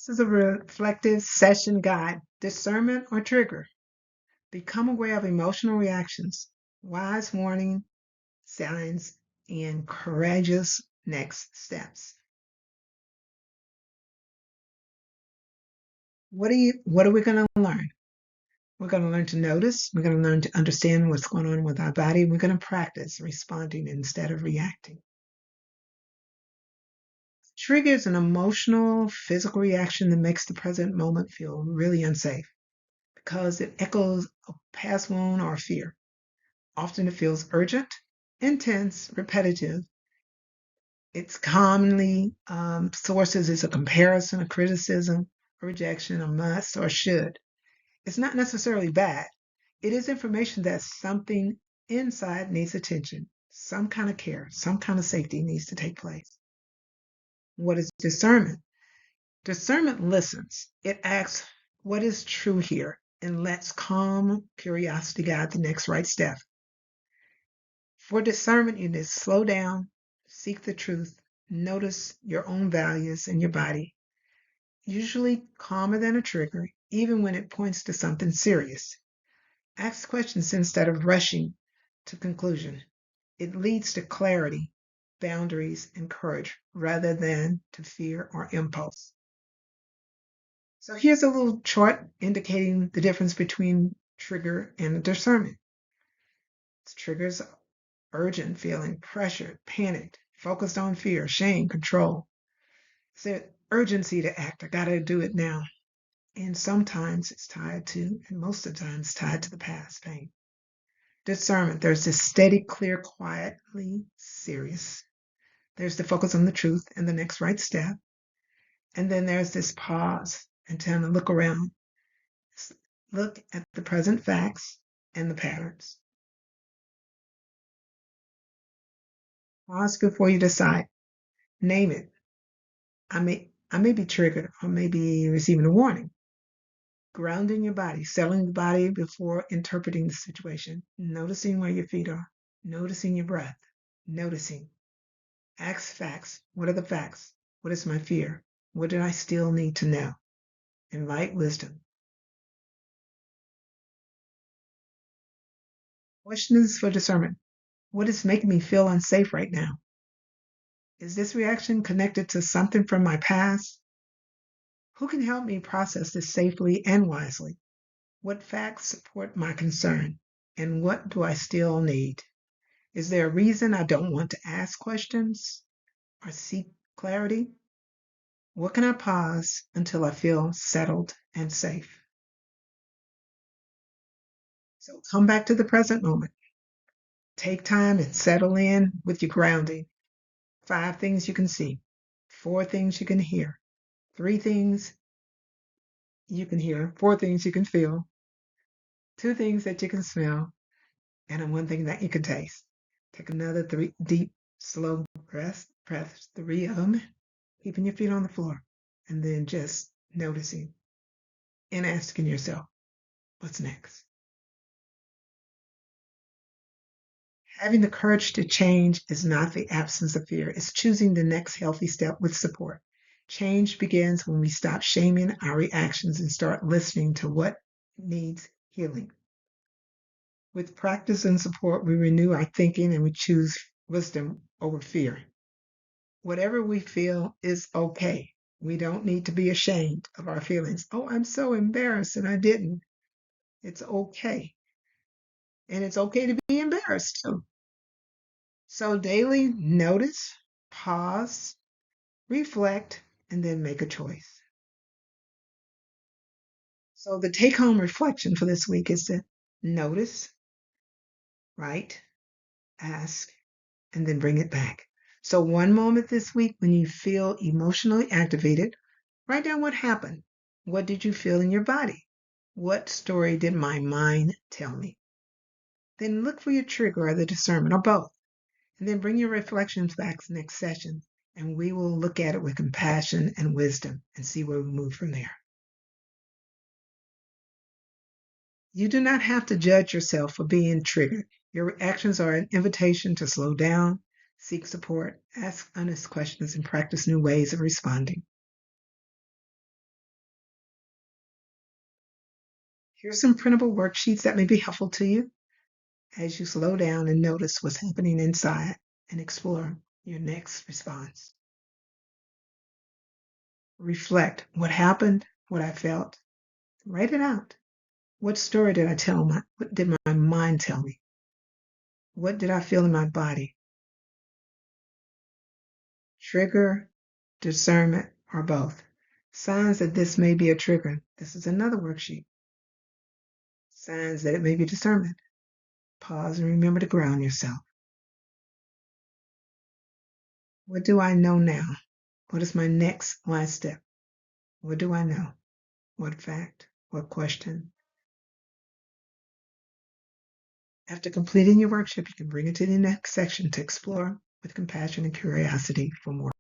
This is a reflective session guide. Discernment or trigger. Become aware of emotional reactions, wise warning signs, and courageous next steps. What are we going to learn? We're going to learn to notice. We're going to learn to understand what's going on with our body. We're going to practice responding instead of reacting. Trigger is an emotional, physical reaction that makes the present moment feel really unsafe because it echoes a past wound or fear. Often it feels urgent, intense, repetitive. It's commonly sources is a comparison, a criticism, a rejection, a must, or should. It's not necessarily bad. It is information that something inside needs attention, some kind of care, some kind of safety needs to take place. What is discernment? Discernment listens. It asks, what is true here? And lets calm curiosity guide the next right step. For discernment, you need to slow down, seek the truth, notice your own values in your body, usually calmer than a trigger, even when it points to something serious. Ask questions instead of rushing to conclusion. It leads to clarity, boundaries, and courage rather than to fear or impulse. So here's a little chart indicating the difference between trigger and discernment. Triggers urgent feeling, pressured, panicked, focused on fear, shame, control. It's the urgency to act. I got to do it now. And sometimes it's tied to, and most of the time it's tied to the past pain. Discernment, there's this steady, clear, quietly serious. There's the focus on the truth and the next right step. And then there's this pause and time to look around. Look at the present facts and the patterns. Pause before you decide. Name it. I may be triggered or may be receiving a warning. Grounding your body, settling the body before interpreting the situation, noticing where your feet are, noticing your breath, noticing. Ask facts. What are the facts? What is my fear? What do I still need to know? Invite wisdom. Questions for discernment. What is making me feel unsafe right now? Is this reaction connected to something from my past? Who can help me process this safely and wisely? What facts support my concern? And what do I still need? Is there a reason I don't want to ask questions or seek clarity? What can I pause until I feel settled and safe? So come back to the present moment. Take time and settle in with your grounding. 5 things you can see, 4 things you can hear, 3 things you can hear, 4 things you can feel, 2 things that you can smell, and 1 thing that you can taste. Take another 3 deep, slow breaths, 3 of them, keeping your feet on the floor, and then just noticing and asking yourself, what's next? Having the courage to change is not the absence of fear. It's choosing the next healthy step with support. Change begins when we stop shaming our reactions and start listening to what needs healing. With practice and support, we renew our thinking and we choose wisdom over fear. Whatever we feel is okay. We don't need to be ashamed of our feelings. Oh, I'm so embarrassed and I didn't. It's okay. And it's okay to be embarrassed too. So daily notice, pause, reflect, and then make a choice. So the take home reflection for this week is to notice, write, ask, and then bring it back. So one moment this week when you feel emotionally activated, write down what happened. What did you feel in your body? What story did my mind tell me? Then look for your trigger or the discernment or both. And then bring your reflections back next session, and we will look at it with compassion and wisdom and see where we move from there. You do not have to judge yourself for being triggered. Your actions are an invitation to slow down, seek support, ask honest questions, and practice new ways of responding. Here's some printable worksheets that may be helpful to you as you slow down and notice what's happening inside and explore your next response. Reflect what happened, what I felt. Write it out. What story did I tell what did my mind tell me? What did I feel in my body? Trigger, discernment, or both. Signs that this may be a trigger. This is another worksheet. Signs that it may be discernment. Pause and remember to ground yourself. What do I know now? What is my next last step? What do I know? What fact? What question? After completing your worksheet, you can bring it to the next section to explore with compassion and curiosity for more.